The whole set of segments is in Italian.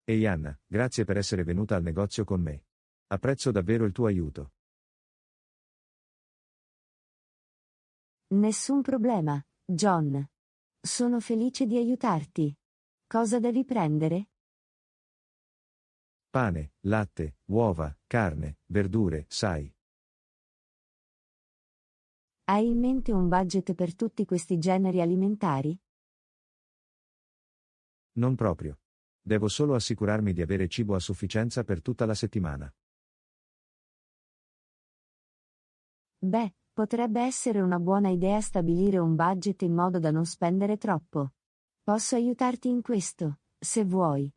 Ehi Anna, grazie per essere venuta al negozio con me. Apprezzo davvero il tuo aiuto. Nessun problema, John. Sono felice di aiutarti. Cosa devi prendere? Pane, latte, uova, carne, verdure, sai. Hai in mente un budget per tutti questi generi alimentari? Non proprio. Devo solo assicurarmi di avere cibo a sufficienza per tutta la settimana. Beh, potrebbe essere una buona idea stabilire un budget in modo da non spendere troppo. Posso aiutarti in questo, se vuoi.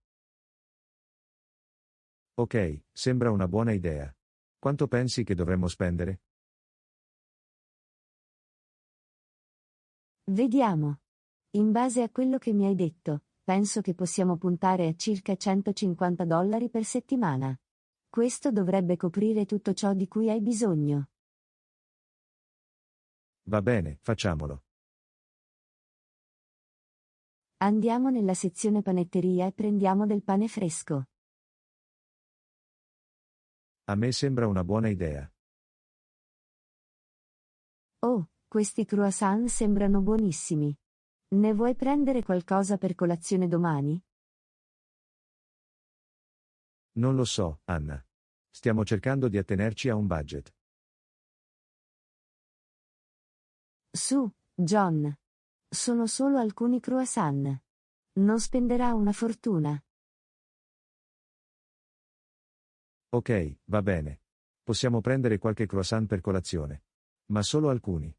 Ok, sembra una buona idea. Quanto pensi che dovremmo spendere? Vediamo. In base a quello che mi hai detto, penso che possiamo puntare a circa $150 per settimana. Questo dovrebbe coprire tutto ciò di cui hai bisogno. Va bene, facciamolo. Andiamo nella sezione panetteria e prendiamo del pane fresco. A me sembra una buona idea. Oh, questi croissant sembrano buonissimi. Ne vuoi prendere qualcosa per colazione domani? Non lo so, Anna. Stiamo cercando di attenerci a un budget. Su, John. Sono solo alcuni croissant. Non spenderà una fortuna. Ok, va bene. Possiamo prendere qualche croissant per colazione. Ma solo alcuni.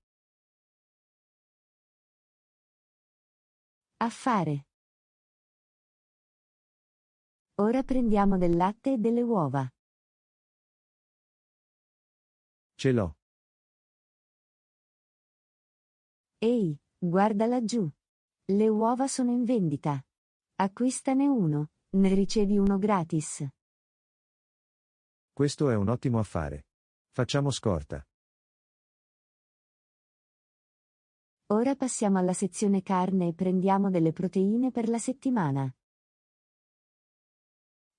Affare. Ora prendiamo del latte e delle uova. Ce l'ho. Ehi, guarda laggiù. Le uova sono in vendita. Acquistane uno, ne ricevi uno gratis. Questo è un ottimo affare. Facciamo scorta. Ora passiamo alla sezione carne e prendiamo delle proteine per la settimana.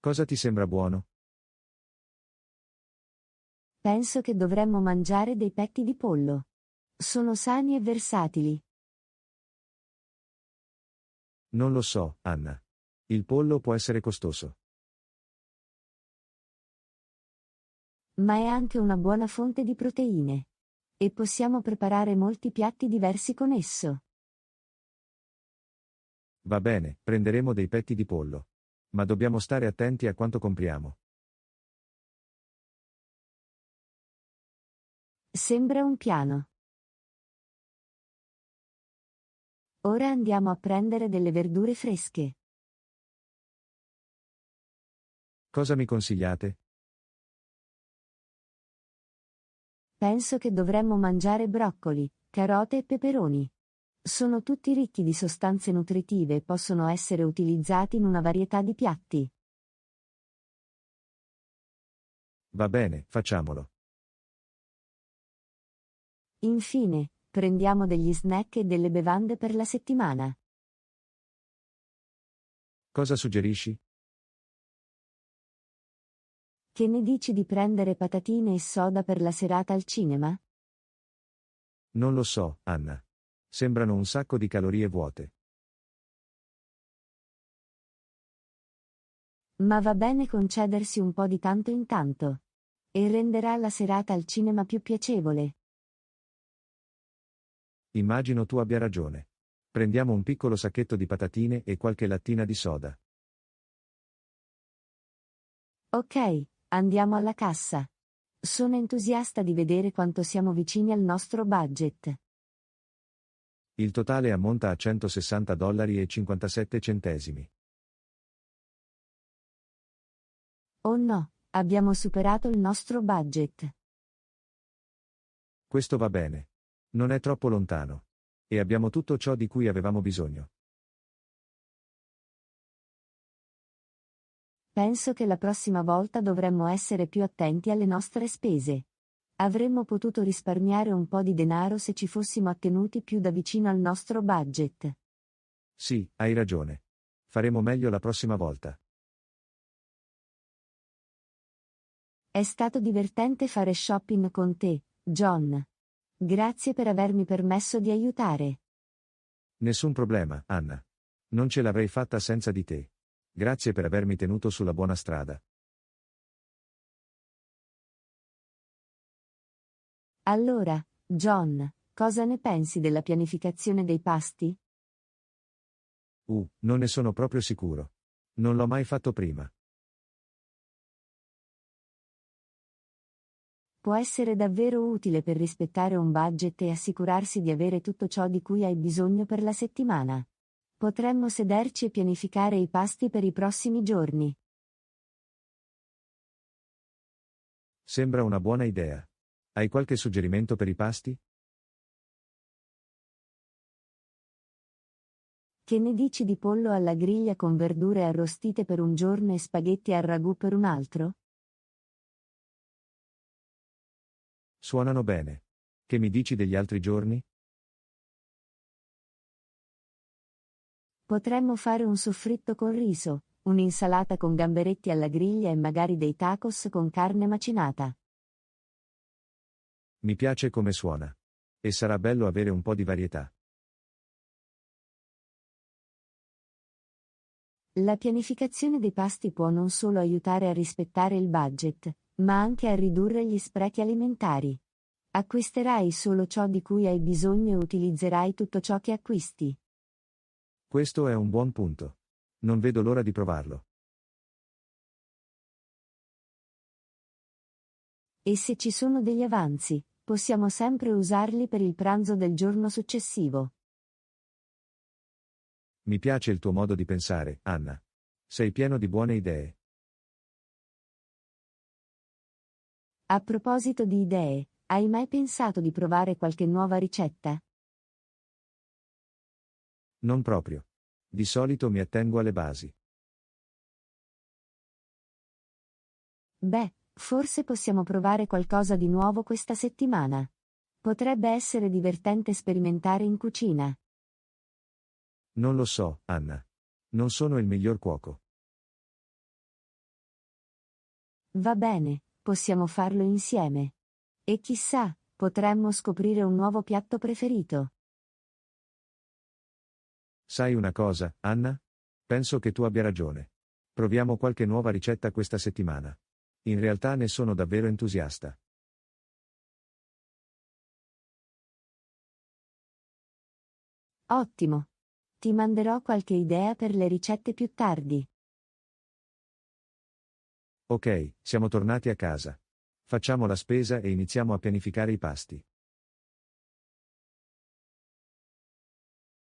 Cosa ti sembra buono? Penso che dovremmo mangiare dei petti di pollo. Sono sani e versatili. Non lo so, Anna. Il pollo può essere costoso. Ma è anche una buona fonte di proteine. E possiamo preparare molti piatti diversi con esso. Va bene, prenderemo dei petti di pollo. Ma dobbiamo stare attenti a quanto compriamo. Sembra un piano. Ora andiamo a prendere delle verdure fresche. Cosa mi consigliate? Penso che dovremmo mangiare broccoli, carote e peperoni. Sono tutti ricchi di sostanze nutritive e possono essere utilizzati in una varietà di piatti. Va bene, facciamolo. Infine, prendiamo degli snack e delle bevande per la settimana. Cosa suggerisci? Che ne dici di prendere patatine e soda per la serata al cinema? Non lo so, Anna. Sembrano un sacco di calorie vuote. Ma va bene concedersi un po' di tanto in tanto. E renderà la serata al cinema più piacevole. Immagino tu abbia ragione. Prendiamo un piccolo sacchetto di patatine e qualche lattina di soda. Ok, andiamo alla cassa. Sono entusiasta di vedere quanto siamo vicini al nostro budget. Il totale ammonta a $160,57. Oh no, abbiamo superato il nostro budget. Questo va bene. Non è troppo lontano. E abbiamo tutto ciò di cui avevamo bisogno. Penso che la prossima volta dovremmo essere più attenti alle nostre spese. Avremmo potuto risparmiare un po' di denaro se ci fossimo attenuti più da vicino al nostro budget. Sì, hai ragione. Faremo meglio la prossima volta. È stato divertente fare shopping con te, John. Grazie per avermi permesso di aiutare. Nessun problema, Anna. Non ce l'avrei fatta senza di te. Grazie per avermi tenuto sulla buona strada. Allora, John, cosa ne pensi della pianificazione dei pasti? Non ne sono proprio sicuro. Non l'ho mai fatto prima. Può essere davvero utile per rispettare un budget e assicurarsi di avere tutto ciò di cui hai bisogno per la settimana. Potremmo sederci e pianificare i pasti per i prossimi giorni. Sembra una buona idea. Hai qualche suggerimento per i pasti? Che ne dici di pollo alla griglia con verdure arrostite per un giorno e spaghetti al ragù per un altro? Suonano bene. Che mi dici degli altri giorni? Potremmo fare un soffritto con riso, un'insalata con gamberetti alla griglia e magari dei tacos con carne macinata. Mi piace come suona. E sarà bello avere un po' di varietà. La pianificazione dei pasti può non solo aiutare a rispettare il budget, ma anche a ridurre gli sprechi alimentari. Acquisterai solo ciò di cui hai bisogno e utilizzerai tutto ciò che acquisti. Questo è un buon punto. Non vedo l'ora di provarlo. E se ci sono degli avanzi, possiamo sempre usarli per il pranzo del giorno successivo. Mi piace il tuo modo di pensare, Anna. Sei pieno di buone idee. A proposito di idee, hai mai pensato di provare qualche nuova ricetta? Non proprio. Di solito mi attengo alle basi. Beh, forse possiamo provare qualcosa di nuovo questa settimana. Potrebbe essere divertente sperimentare in cucina. Non lo so, Anna. Non sono il miglior cuoco. Va bene, possiamo farlo insieme. E chissà, potremmo scoprire un nuovo piatto preferito. Sai una cosa, Anna? Penso che tu abbia ragione. Proviamo qualche nuova ricetta questa settimana. In realtà ne sono davvero entusiasta. Ottimo. Ti manderò qualche idea per le ricette più tardi. Ok, siamo tornati a casa. Facciamo la spesa e iniziamo a pianificare i pasti.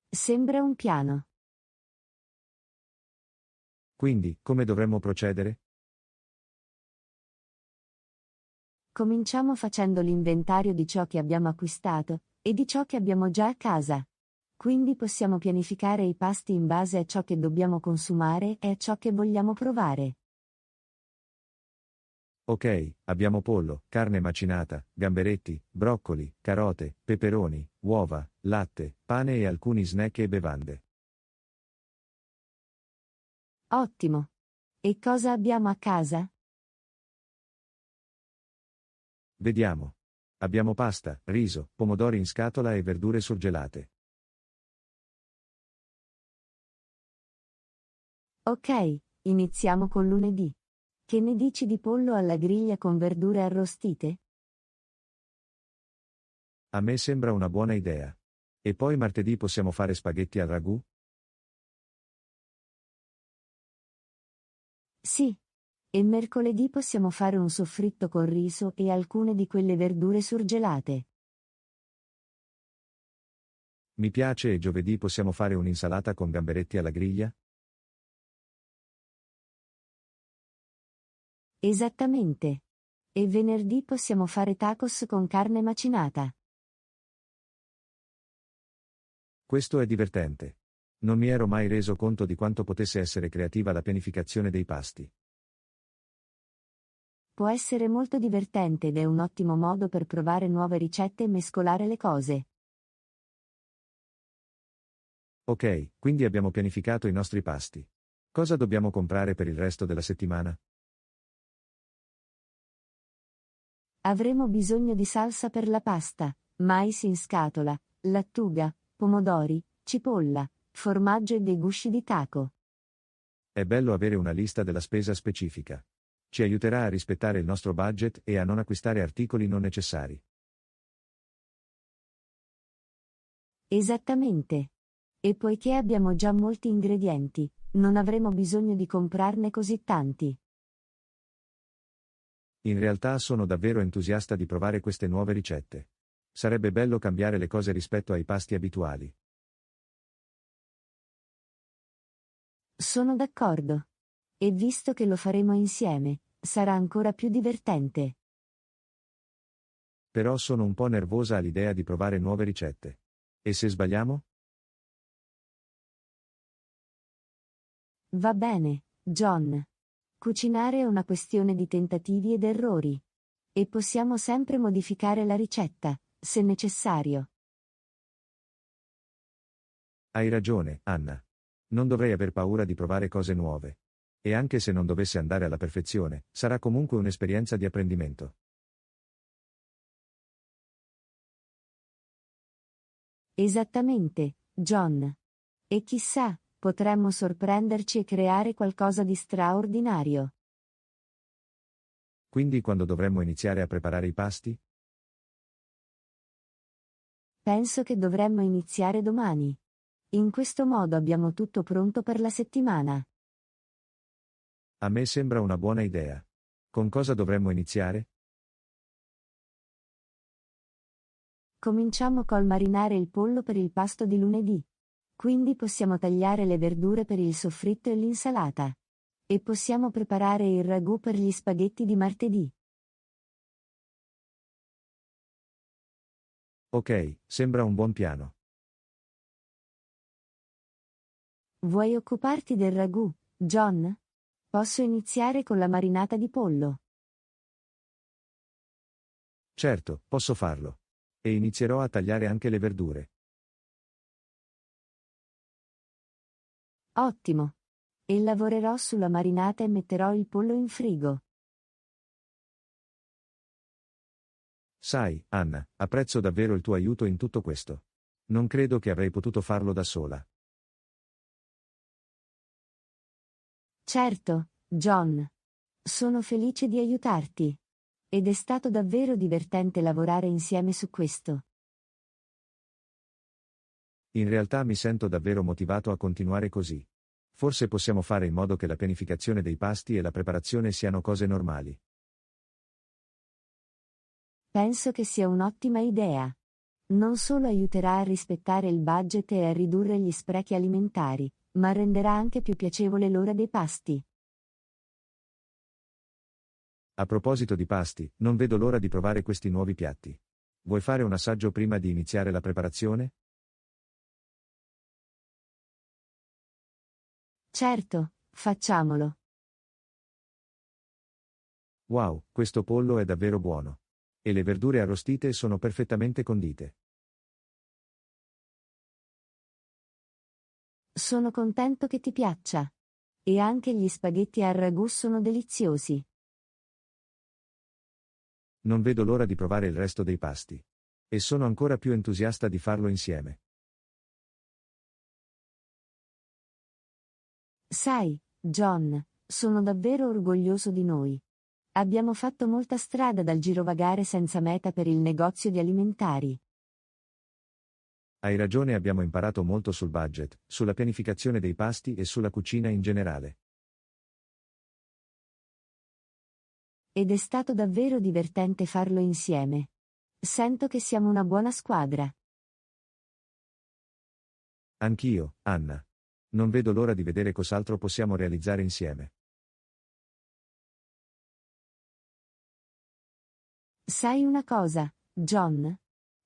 Sembra un piano. Quindi, come dovremmo procedere? Cominciamo facendo l'inventario di ciò che abbiamo acquistato e di ciò che abbiamo già a casa. Quindi possiamo pianificare i pasti in base a ciò che dobbiamo consumare e a ciò che vogliamo provare. Ok, abbiamo pollo, carne macinata, gamberetti, broccoli, carote, peperoni, uova, latte, pane e alcuni snack e bevande. Ottimo. E cosa abbiamo a casa? Vediamo. Abbiamo pasta, riso, pomodori in scatola e verdure surgelate. Ok, iniziamo con lunedì. Che ne dici di pollo alla griglia con verdure arrostite? A me sembra una buona idea. E poi martedì possiamo fare spaghetti al ragù? Sì. E mercoledì possiamo fare un soffritto con riso e alcune di quelle verdure surgelate. Mi piace e giovedì possiamo fare un'insalata con gamberetti alla griglia? Esattamente. E venerdì possiamo fare tacos con carne macinata. Questo è divertente. Non mi ero mai reso conto di quanto potesse essere creativa la pianificazione dei pasti. Può essere molto divertente ed è un ottimo modo per provare nuove ricette e mescolare le cose. Ok, quindi abbiamo pianificato i nostri pasti. Cosa dobbiamo comprare per il resto della settimana? Avremo bisogno di salsa per la pasta, mais in scatola, lattuga, pomodori, cipolla, formaggio e dei gusci di taco. È bello avere una lista della spesa specifica. Ci aiuterà a rispettare il nostro budget e a non acquistare articoli non necessari. Esattamente. E poiché abbiamo già molti ingredienti, non avremo bisogno di comprarne così tanti. In realtà sono davvero entusiasta di provare queste nuove ricette. Sarebbe bello cambiare le cose rispetto ai pasti abituali. Sono d'accordo. E visto che lo faremo insieme, sarà ancora più divertente. Però sono un po' nervosa all'idea di provare nuove ricette. E se sbagliamo? Va bene, John. Cucinare è una questione di tentativi ed errori. E possiamo sempre modificare la ricetta, se necessario. Hai ragione, Anna. Non dovrei aver paura di provare cose nuove. E anche se non dovesse andare alla perfezione, sarà comunque un'esperienza di apprendimento. Esattamente, John. E chissà, potremmo sorprenderci e creare qualcosa di straordinario. Quindi quando dovremmo iniziare a preparare i pasti? Penso che dovremmo iniziare domani. In questo modo abbiamo tutto pronto per la settimana. A me sembra una buona idea. Con cosa dovremmo iniziare? Cominciamo col marinare il pollo per il pasto di lunedì. Quindi possiamo tagliare le verdure per il soffritto e l'insalata. E possiamo preparare il ragù per gli spaghetti di martedì. Ok, sembra un buon piano. Vuoi occuparti del ragù, John? Posso iniziare con la marinata di pollo. Certo, posso farlo. E inizierò a tagliare anche le verdure. Ottimo. E lavorerò sulla marinata e metterò il pollo in frigo. Sai, Anna, apprezzo davvero il tuo aiuto in tutto questo. Non credo che avrei potuto farlo da sola. Certo, John. Sono felice di aiutarti. Ed è stato davvero divertente lavorare insieme su questo. In realtà mi sento davvero motivato a continuare così. Forse possiamo fare in modo che la pianificazione dei pasti e la preparazione siano cose normali. Penso che sia un'ottima idea. Non solo aiuterà a rispettare il budget e a ridurre gli sprechi alimentari, ma renderà anche più piacevole l'ora dei pasti. A proposito di pasti, non vedo l'ora di provare questi nuovi piatti. Vuoi fare un assaggio prima di iniziare la preparazione? Certo, facciamolo. Wow, questo pollo è davvero buono. E le verdure arrostite sono perfettamente condite. Sono contento che ti piaccia. E anche gli spaghetti al ragù sono deliziosi. Non vedo l'ora di provare il resto dei pasti. E sono ancora più entusiasta di farlo insieme. Sai, John, sono davvero orgoglioso di noi. Abbiamo fatto molta strada dal girovagare senza meta per il negozio di alimentari. Hai ragione, abbiamo imparato molto sul budget, sulla pianificazione dei pasti e sulla cucina in generale. Ed è stato davvero divertente farlo insieme. Sento che siamo una buona squadra. Anch'io, Anna. Non vedo l'ora di vedere cos'altro possiamo realizzare insieme. Sai una cosa, John?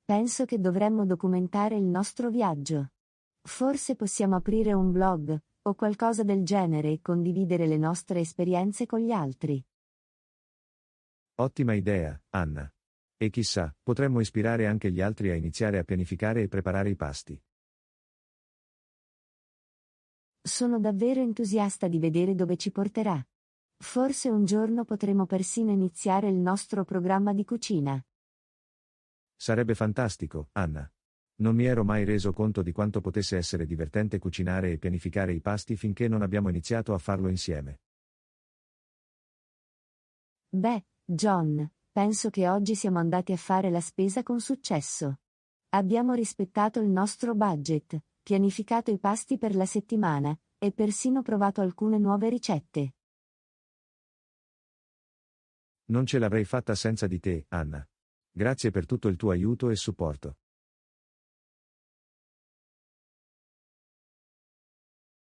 Penso che dovremmo documentare il nostro viaggio. Forse possiamo aprire un blog, o qualcosa del genere e condividere le nostre esperienze con gli altri. Ottima idea, Anna. E chissà, potremmo ispirare anche gli altri a iniziare a pianificare e preparare i pasti. Sono davvero entusiasta di vedere dove ci porterà. Forse un giorno potremo persino iniziare il nostro programma di cucina. Sarebbe fantastico, Anna. Non mi ero mai reso conto di quanto potesse essere divertente cucinare e pianificare i pasti finché non abbiamo iniziato a farlo insieme. Beh, John, penso che oggi siamo andati a fare la spesa con successo. Abbiamo rispettato il nostro budget, pianificato i pasti per la settimana, e persino provato alcune nuove ricette. Non ce l'avrei fatta senza di te, Anna. Grazie per tutto il tuo aiuto e supporto.